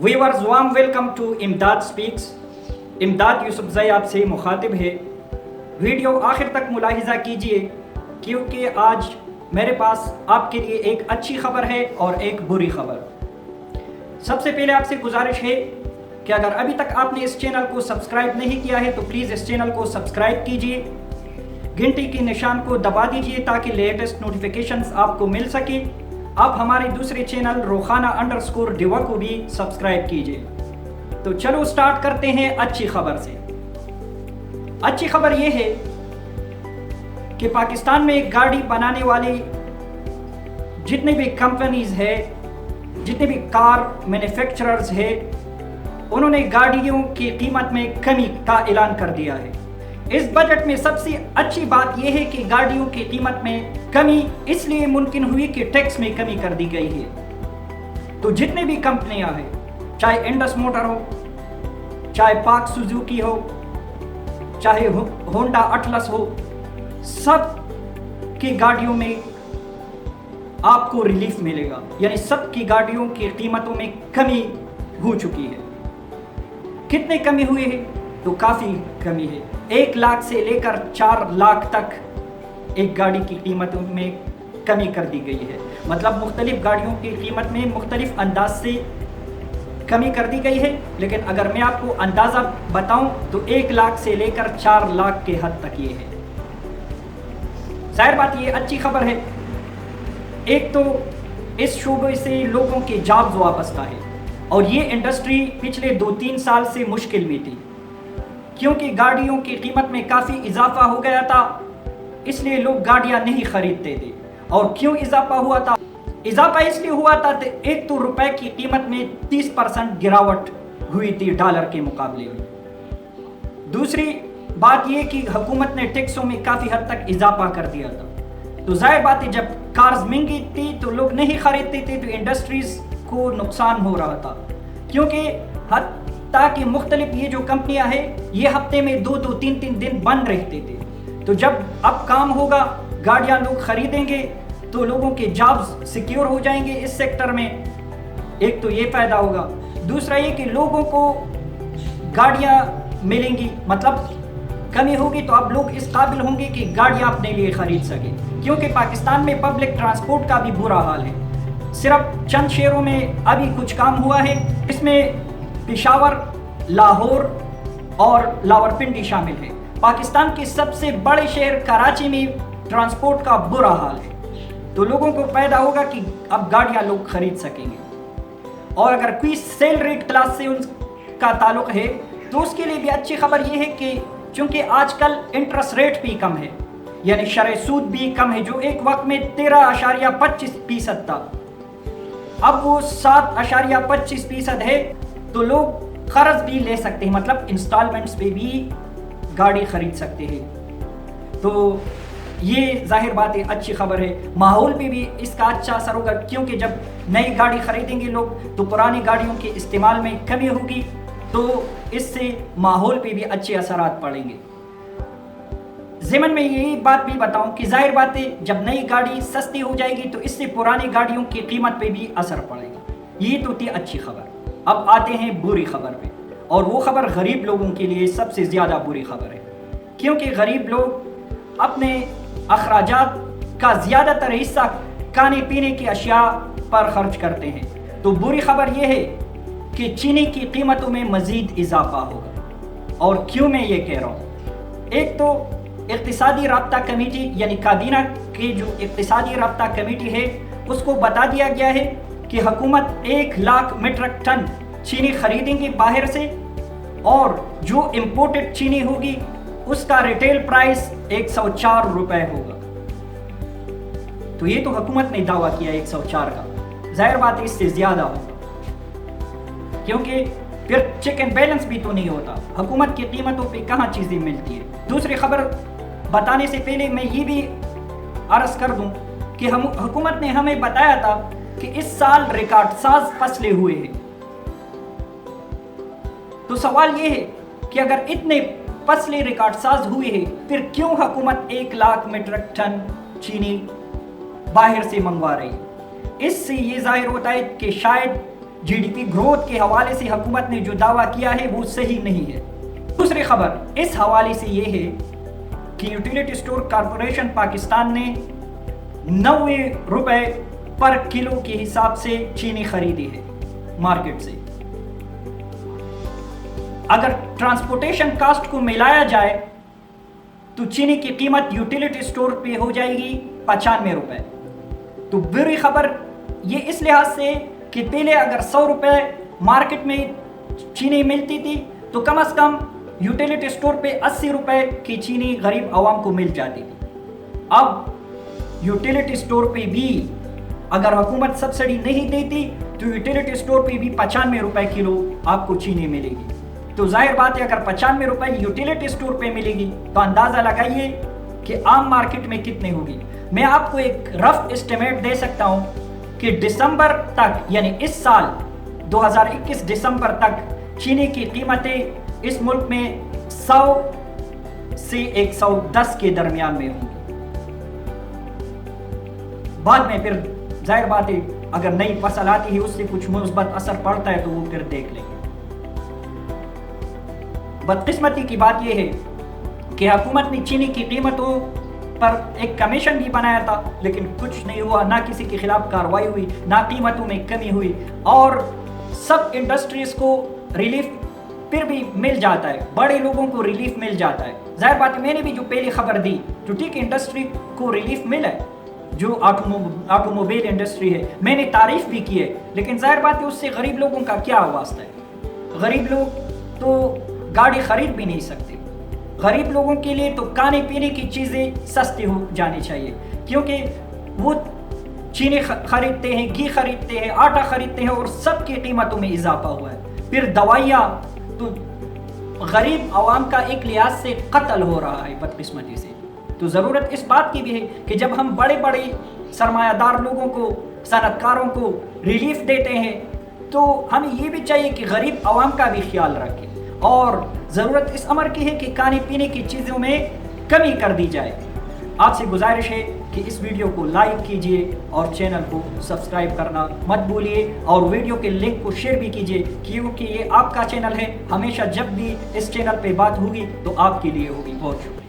Viewers warm welcome to इमदाद speaks. इमदाद यूसुफजई आपसे मुखातिब है। वीडियो आखिर तक मुलाहिजा कीजिए क्योंकि आज मेरे पास आपके लिए एक अच्छी खबर है और एक बुरी खबर। सबसे पहले आपसे गुजारिश है कि अगर अभी तक आपने इस चैनल को सब्सक्राइब नहीं किया है तो प्लीज़ इस चैनल को सब्सक्राइब कीजिए, घंटी की निशान को दबा दीजिए ताकि लेटेस्ट नोटिफिकेशंस आपको मिल सके। आप हमारे दूसरे चैनल रोखाना_डिवा को भी सब्सक्राइब कीजिए। तो चलो स्टार्ट करते हैं अच्छी खबर से। अच्छी खबर यह है कि पाकिस्तान में गाड़ी बनाने वाले जितने भी कंपनीज है, जितने भी कार मैन्युफैक्चरर्स है, उन्होंने गाड़ियों की कीमत में कमी का ऐलान कर दिया है। इस बजट में सबसे अच्छी बात यह है कि गाड़ियों की कीमत में कमी इसलिए मुमकिन हुई कि टैक्स में कमी कर दी गई है। तो जितने भी कंपनियां हैं, चाहे इंडस मोटर हो, चाहे पाक सुजुकी हो, चाहे होंडा अटलस हो, सब की गाड़ियों में आपको रिलीफ मिलेगा, यानी सब की गाड़ियों की कीमतों में कमी हो चुकी है। कितने कमी हुई है? तो काफ़ी कमी है। 1 लाख से लेकर 4 लाख तक एक गाड़ी की कीमतों में कमी कर दी गई है। मतलब मुख्तलिफ गाड़ियों की कीमत में मुख्तलिफ अंदाज से कमी कर दी गई है। लेकिन अगर मैं आपको अंदाज़ा बताऊं तो 1 लाख से लेकर 4 लाख के हद तक ये है। जाहिर बात ये अच्छी खबर है। एक तो इस शोबे से लोगों के जॉब्स वाबस्ता है और ये इंडस्ट्री पिछले 2-3 साल से मुश्किल में थी क्योंकि गाड़ियों की कीमत में काफ़ी इजाफा हो गया था, इसलिए लोग गाड़ियां नहीं खरीदते थे। और क्यों इजाफा हुआ था? इजाफा इसलिए हुआ था कि एक तो रुपए की कीमत में 30% गिरावट हुई थी डॉलर के मुकाबले में। दूसरी बात यह कि हुकूमत ने टैक्सों में काफ़ी हद तक इजाफा कर दिया था। तो जाहिर बात है जब कार्स महंगी थी तो लोग नहीं खरीदते थे, तो इंडस्ट्रीज को नुकसान हो रहा था क्योंकि ताकि मुख्तलिफ ये जो कंपनियां हैं ये हफ्ते में 2-2, 3-3 दिन बंद रहते थे। तो जब अब काम होगा, गाड़ियां लोग खरीदेंगे तो लोगों के जॉब्स सिक्योर हो जाएंगे इस सेक्टर में। एक तो ये फायदा होगा। दूसरा ये कि लोगों को गाड़ियां मिलेंगी, मतलब कमी होगी तो अब लोग इस काबिल होंगे कि गाड़ियां अपने लिए खरीद सकें। क्योंकि पाकिस्तान में पब्लिक ट्रांसपोर्ट का भी बुरा हाल है। सिर्फ चंद शहरों में अभी कुछ काम हुआ है, इसमें पेशावर, लाहौर और लावरपिंडी शामिल है। पाकिस्तान के सबसे बड़े शहर कराची में ट्रांसपोर्ट का बुरा हाल है। तो लोगों को पैदा होगा कि अब गाड़ियां लोग खरीद सकेंगे। और अगर कोई सैलरीड क्लास से उनका ताल्लुक है तो उसके लिए भी अच्छी खबर यह है कि चूंकि आजकल इंटरेस्ट रेट भी कम है, यानी शरह सूद भी कम है, जो एक वक्त में 13.25% था, अब वो 7.25% है। तो लोग कर्ज भी ले सकते हैं, मतलब इंस्टॉलमेंट्स पे भी गाड़ी खरीद सकते हैं। तो ये जाहिर बात है अच्छी खबर है। माहौल पे भी इसका अच्छा असर होगा क्योंकि जब नई गाड़ी खरीदेंगे लोग तो पुरानी गाड़ियों के इस्तेमाल में कमी होगी, तो इससे माहौल पे भी अच्छे असरात पड़ेंगे। ज़िमन में यही बात भी बताऊं कि जाहिर बात है जब नई गाड़ी सस्ती हो जाएगी तो इससे पुरानी गाड़ियों की कीमत पे भी असर पड़ेगा। ये तो थी अच्छी खबर। अब आते हैं बुरी खबर पे, और वो खबर गरीब लोगों के लिए सबसे ज़्यादा बुरी खबर है क्योंकि गरीब लोग अपने अखराजात का ज़्यादातर हिस्सा खाने पीने की अशिया पर खर्च करते हैं। तो बुरी खबर यह है कि चीनी की कीमतों में मज़ीद इजाफा होगा। और क्यों मैं ये कह रहा हूँ? एक तो इक़्तिसादी राब्ता कमेटी यानी काबीना की जो इक़्तिसादी राब्ता कमेटी है उसको बता दिया गया है कि हुकूमत 1 लाख मीट्रिक टन चीनी खरीदेंगे बाहर से, और जो इंपोर्टेड चीनी होगी उसका रिटेल प्राइस 104 रुपए होगा। तो ये तो हुकूमत ने दावा किया 104 का, जाहिर बात है इससे ज्यादा होगा क्योंकि फिर चेक एंड बैलेंस भी तो नहीं होता। हुकूमत की कीमतों पे कहाँ चीजें मिलती है। दूसरी खबर बताने से पहले मैं ये भी अर्ज कर दूं कि हुकूमत ने हमें बताया था कि इस साल रिकॉर्ड साज फसलें हुए हैं। तो सवाल ये है कि अगर इतने फसलें रिकॉर्ड साज हुए हैं फिर क्यों हुकूमत 1 लाख मीट्रिक टन चीनी बाहर से मंगवा रही है? इससे ये जाहिर होता है कि शायद GDP ग्रोथ के हवाले से हुकूमत ने जो दावा किया है वो सही नहीं है। दूसरी खबर इस हवाले से ये है कि यूटिलिटी स्टोर कॉरपोरेशन पाकिस्तान ने 90 रुपए पर किलो के हिसाब से चीनी खरीदी है मार्केट से। अगर ट्रांसपोर्टेशन कास्ट को मिलाया जाए तो चीनी की कीमत यूटिलिटी स्टोर पे हो जाएगी 95 रुपए। तो बुरी खबर ये इस लिहाज से कि पहले अगर 100 रुपए मार्केट में चीनी मिलती थी तो कम से कम यूटिलिटी स्टोर पे 80 रुपए की चीनी गरीब आवाम को मिल जाती थी। अब यूटिलिटी स्टोर पे भी अगर हुकूमत सब्सिडी नहीं देती तो यूटिलिटी स्टोर पे भी 95 रुपए किलो आपको चीनी मिलेगी। तो जाहिर बात है अगर 95 रुपए यूटिलिटी स्टोर पे मिलेगी तो अंदाज़ा लगाइए कि आम मार्केट में कितने होगी। मैं आपको एक रफ एस्टिमेट दे सकता हूँ कि दिसंबर तक यानी इस साल 2021 दिसंबर तक चीनी की कीमतें इस मुल्क में 100 से 110 के दरमियान में होंगी। बाद में फिर जाहिर बात है अगर नई फसल आती है उससे कुछ मुस्बत असर पड़ता है तो वो फिर देख लेंगे। बदकिस्मती की बात यह है कि हुकूमत ने चीनी की कीमतों पर एक कमीशन भी बनाया था लेकिन कुछ नहीं हुआ, ना किसी के खिलाफ कार्रवाई हुई, ना कीमतों में कमी हुई और सब इंडस्ट्रीज को रिलीफ फिर भी मिल जाता है, बड़े लोगों को रिलीफ मिल जाता है। जाहिर बात है मैंने भी जो पहली खबर दी तो ठीक इंडस्ट्री को रिलीफ मिला है, जो ऑटोमोबाइल इंडस्ट्री है मैंने तारीफ भी की है, लेकिन जाहिर बात है उससे गरीब लोगों का क्या वास्ता है। गरीब लोग तो गाड़ी खरीद भी नहीं सकते। गरीब लोगों के लिए तो खाने पीने की चीज़ें सस्ती हो जानी चाहिए क्योंकि वो चीनी खरीदते हैं, घी खरीदते हैं, आटा खरीदते हैं और सब की कीमतों में इजाफा हुआ है। फिर दवाइयाँ तो गरीब आवाम का एक लिहाज से कत्ल हो रहा है बदकिस्मती से। तो ज़रूरत इस बात की भी है कि जब हम बड़े बड़े सरमायादार लोगों को, सनतकारों को रिलीफ देते हैं तो हमें ये भी चाहिए कि गरीब आवाम का भी ख्याल रखें और ज़रूरत इस अमर की है कि खाने पीने की चीज़ों में कमी कर दी जाए। आपसे गुजारिश है कि इस वीडियो को लाइक कीजिए और चैनल को सब्सक्राइब करना मत भूलिए और वीडियो के लिंक को शेयर भी कीजिए क्योंकि ये आपका चैनल है। हमेशा जब भी इस चैनल पे बात होगी तो आपके लिए होगी। बहुत शुक्रिया।